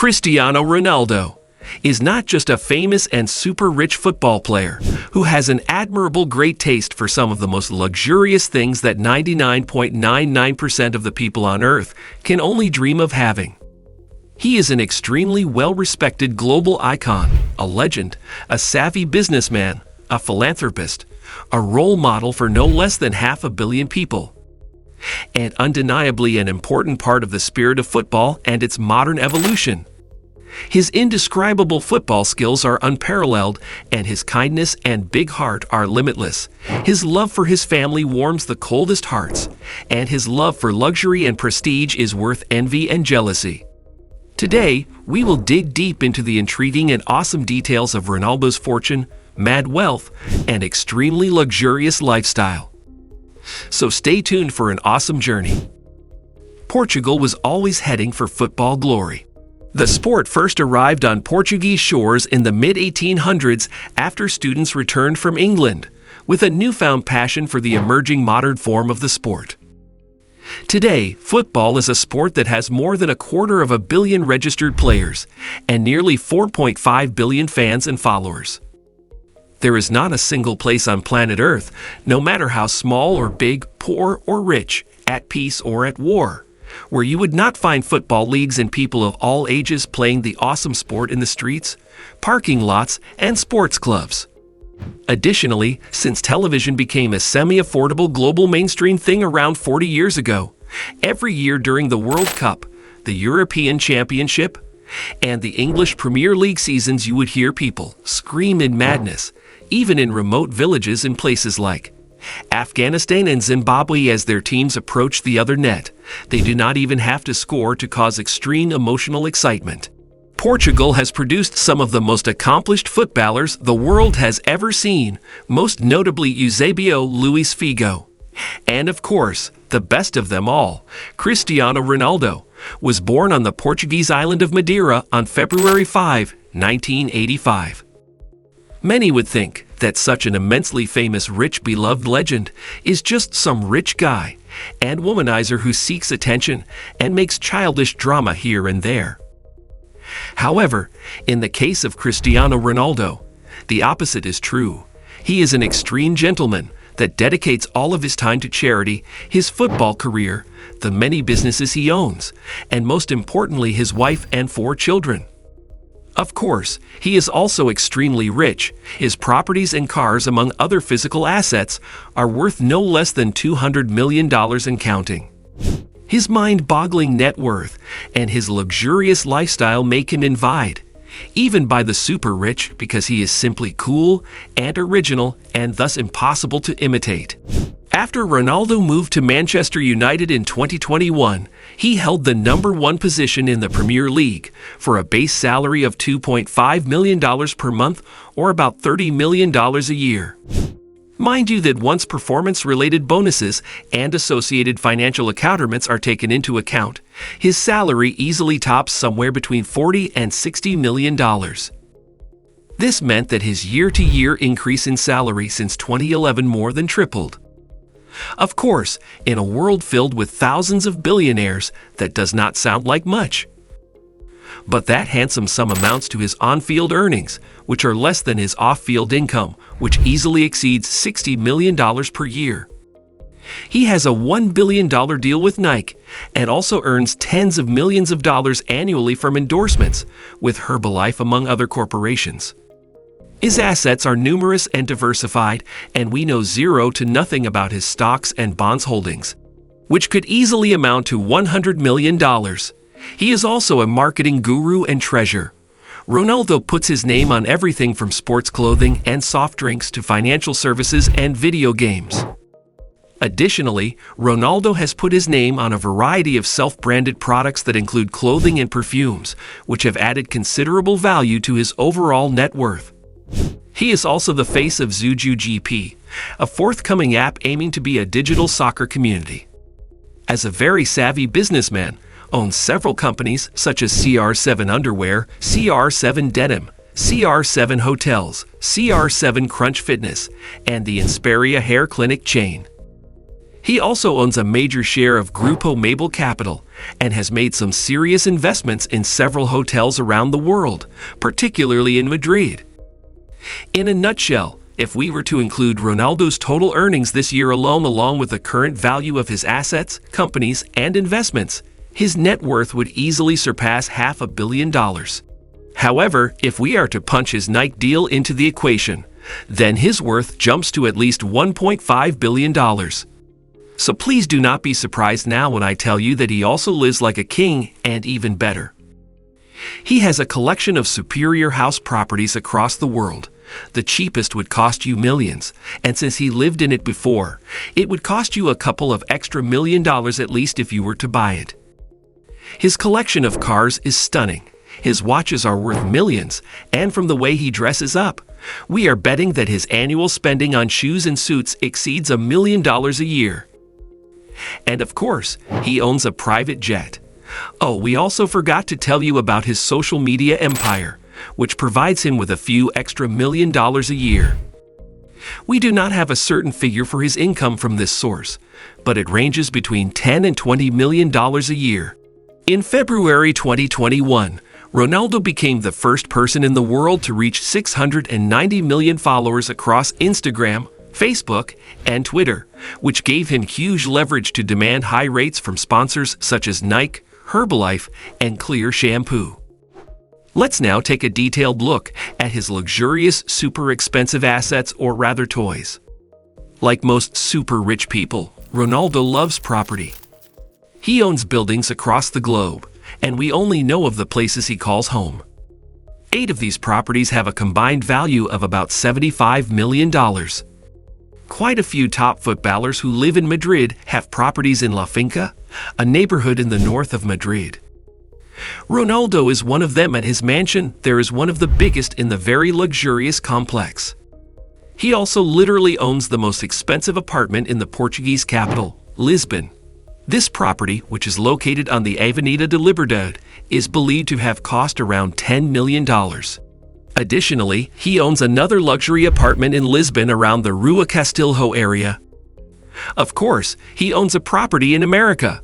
Cristiano Ronaldo is not just a famous and super rich football player who has an admirable great taste for some of the most luxurious things that 99.99% of the people on Earth can only dream of having. He is an extremely well-respected global icon, a legend, a savvy businessman, a philanthropist, a role model for no less than 500 million people, and undeniably an important part of the spirit of football and its modern evolution. His indescribable football skills are unparalleled, and his kindness and big heart are limitless. His love for his family warms the coldest hearts, and his love for luxury and prestige is worth envy and jealousy. Today, we will dig deep into the intriguing and awesome details of Ronaldo's fortune, mad wealth, and extremely luxurious lifestyle. So stay tuned for an awesome journey. Portugal was always heading for football glory. The sport first arrived on Portuguese shores in the mid-1800s after students returned from England, with a newfound passion for the emerging modern form of the sport. Today, football is a sport that has more than 250 million registered players and nearly 4.5 billion fans and followers. There is not a single place on planet Earth, no matter how small or big, poor or rich, at peace or at war, where you would not find football leagues and people of all ages playing the awesome sport in the streets, parking lots, and sports clubs. Additionally, since television became a semi-affordable global mainstream thing around 40 years ago, every year during the World Cup, the European Championship, and the English Premier League seasons, you would hear people scream in madness, even in remote villages in places like Afghanistan and Zimbabwe as their teams approach the other net. They do not even have to score to cause extreme emotional excitement. Portugal has produced some of the most accomplished footballers the world has ever seen, most notably Eusebio Luis Figo. And of course, the best of them all, Cristiano Ronaldo, was born on the Portuguese island of Madeira on February 5, 1985. Many would think that such an immensely famous, rich, beloved legend is just some rich guy and womanizer who seeks attention and makes childish drama here and there. However, in the case of Cristiano Ronaldo, the opposite is true. He is an extreme gentleman that dedicates all of his time to charity, his football career, the many businesses he owns, and most importantly, his wife and 4 children. Of course, he is also extremely rich. His properties and cars, among other physical assets, are worth no less than $200 million and counting. His mind-boggling net worth and his luxurious lifestyle make him envied, even by the super-rich, because he is simply cool and original and thus impossible to imitate. After Ronaldo moved to Manchester United in 2021, he held the #1 position in the Premier League for a base salary of $2.5 million per month, or about $30 million a year. Mind you that once performance-related bonuses and associated financial accoutrements are taken into account, his salary easily tops somewhere between $40 and $60 million. This meant that his year-to-year increase in salary since 2011 more than tripled. Of course, in a world filled with thousands of billionaires, that does not sound like much. But that handsome sum amounts to his on-field earnings, which are less than his off-field income, which easily exceeds $60 million per year. He has a $1 billion deal with Nike and also earns tens of millions of dollars annually from endorsements with Herbalife, among other corporations. His assets are numerous and diversified, and we know zero to nothing about his stocks and bonds holdings, which could easily amount to $100 million. He is also a marketing guru and treasure. Ronaldo puts his name on everything from sports clothing and soft drinks to financial services and video games. Additionally, Ronaldo has put his name on a variety of self-branded products that include clothing and perfumes, which have added considerable value to his overall net worth. He is also the face of Zuju GP, a forthcoming app aiming to be a digital soccer community. As a very savvy businessman, owns several companies such as CR7 Underwear, CR7 Denim, CR7 Hotels, CR7 Crunch Fitness, and the Insperia Hair Clinic chain. He also owns a major share of Grupo Mabel Capital and has made some serious investments in several hotels around the world, particularly in Madrid. In a nutshell, if we were to include Ronaldo's total earnings this year alone along with the current value of his assets, companies, and investments, his net worth would easily surpass $500 million. However, if we are to punch his Nike deal into the equation, then his worth jumps to at least $1.5 billion. So please do not be surprised now when I tell you that he also lives like a king, and even better. He has a collection of superior house properties across the world. The cheapest would cost you millions, and since he lived in it before, it would cost you a couple of extra $1 million at least if you were to buy it. His collection of cars is stunning. His watches are worth millions, and from the way he dresses up, we are betting that his annual spending on shoes and suits exceeds $1 million a year. And of course, he owns a private jet. Oh, we also forgot to tell you about his social media empire, which provides him with a few extra $1 million a year. We do not have a certain figure for his income from this source, but it ranges between $10 and $20 million a year. In February 2021, Ronaldo became the first person in the world to reach 690 million followers across Instagram, Facebook, and Twitter, which gave him huge leverage to demand high rates from sponsors such as Nike, Herbalife, and Clear Shampoo. Let's now take a detailed look at his luxurious, super expensive assets, or rather toys. Like most super rich people, Ronaldo loves property. He owns buildings across the globe, and we only know of the places he calls home. 8 of these properties have a combined value of about $75 million. Quite a few top footballers who live in Madrid have properties in La Finca, a neighborhood in the north of Madrid. Ronaldo is one of them. At his mansion, there is one of the biggest in the very luxurious complex. He also literally owns the most expensive apartment in the Portuguese capital, Lisbon. This property, which is located on the Avenida de Liberdade, is believed to have cost around $10 million. Additionally, he owns another luxury apartment in Lisbon around the Rua Castilho area. Of course, he owns a property in America.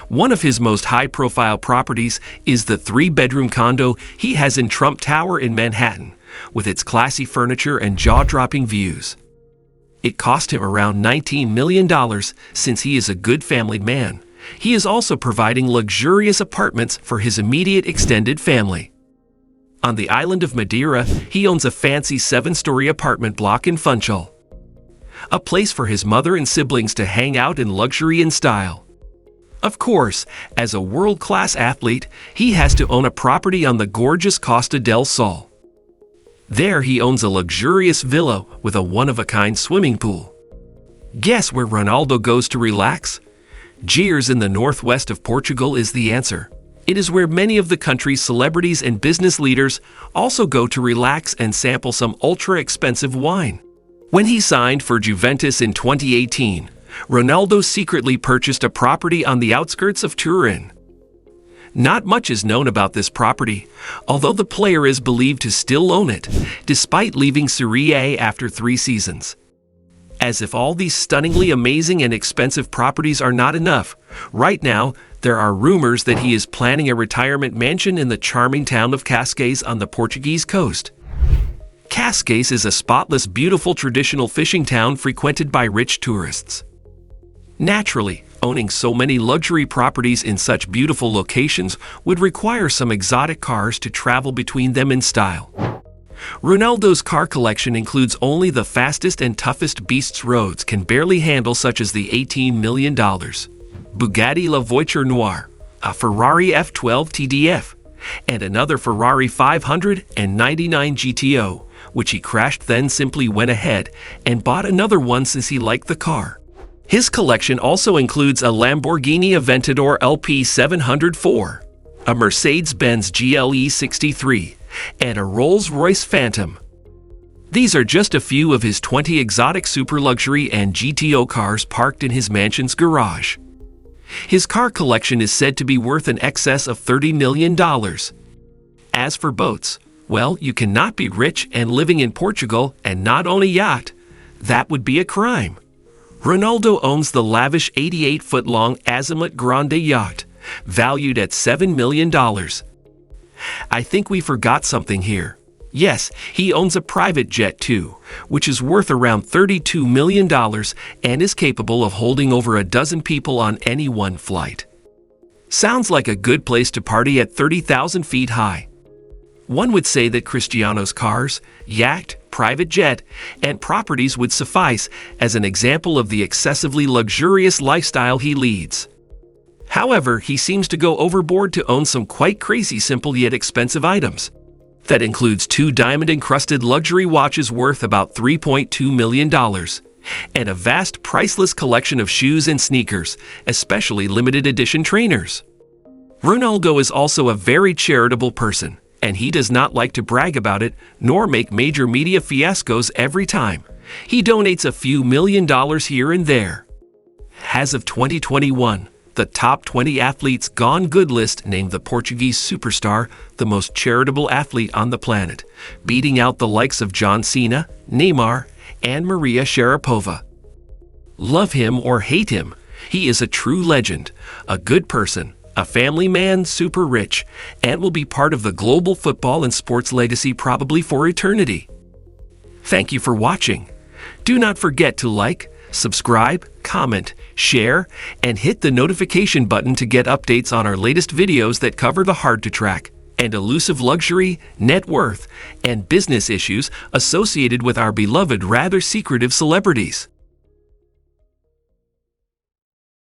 One of his most high-profile properties is the 3-bedroom condo he has in Trump Tower in Manhattan, with its classy furniture and jaw-dropping views. It cost him around $19 million since he is a good family man. He is also providing luxurious apartments for his immediate extended family. On the island of Madeira, he owns a fancy 7-story apartment block in Funchal, a place for his mother and siblings to hang out in luxury and style. Of course, as a world-class athlete, he has to own a property on the gorgeous Costa del Sol. There he owns a luxurious villa with a one-of-a-kind swimming pool. Guess where Ronaldo goes to relax? Gers in the northwest of Portugal is the answer. It is where many of the country's celebrities and business leaders also go to relax and sample some ultra-expensive wine. When he signed for Juventus in 2018, Ronaldo secretly purchased a property on the outskirts of Turin. Not much is known about this property, although the player is believed to still own it, despite leaving Serie A after 3 seasons. As if all these stunningly amazing and expensive properties are not enough, right now there are rumors that he is planning a retirement mansion in the charming town of Cascais on the Portuguese coast. Cascais is a spotless, beautiful traditional fishing town frequented by rich tourists. Naturally, owning so many luxury properties in such beautiful locations would require some exotic cars to travel between them in style. Ronaldo's car collection includes only the fastest and toughest beasts roads can barely handle, such as the $18 million Bugatti La Voiture Noire, a Ferrari F12 TDF, and another Ferrari 599 GTO, which he crashed, then simply went ahead and bought another one since he liked the car. His collection also includes a Lamborghini Aventador LP 704, a Mercedes-Benz GLE 63, and a Rolls-Royce Phantom. These are just a few of his 20 exotic super luxury and GTO cars parked in his mansion's garage. His car collection is said to be worth in excess of $30 million. As for boats, well, you cannot be rich and living in Portugal and not own a yacht. That would be a crime. Ronaldo owns the lavish 88-foot-long Azimut Grande yacht, valued at $7 million. I think we forgot something here. Yes, he owns a private jet too, which is worth around $32 million and is capable of holding over a dozen people on any one flight. Sounds like a good place to party at 30,000 feet high. One would say that Cristiano's cars, yacht, private jet, and properties would suffice as an example of the excessively luxurious lifestyle he leads. However, he seems to go overboard to own some quite crazy simple yet expensive items. That includes 2 diamond-encrusted luxury watches worth about $3.2 million, and a vast priceless collection of shoes and sneakers, especially limited edition trainers. Ronaldo is also a very charitable person, and he does not like to brag about it nor make major media fiascos every time. He donates a few $1,000,000 here and there. As of 2021, the top 20 athletes Gone Good list named the Portuguese superstar the most charitable athlete on the planet, beating out the likes of John Cena, Neymar, and Maria Sharapova. Love him or hate him, he is a true legend, a good person, a family man, super rich, and will be part of the global football and sports legacy probably for eternity. Thank you for watching. Do not forget to like, subscribe, comment, share, and hit the notification button to get updates on our latest videos that cover the hard-to-track and elusive luxury, net worth, and business issues associated with our beloved rather secretive celebrities.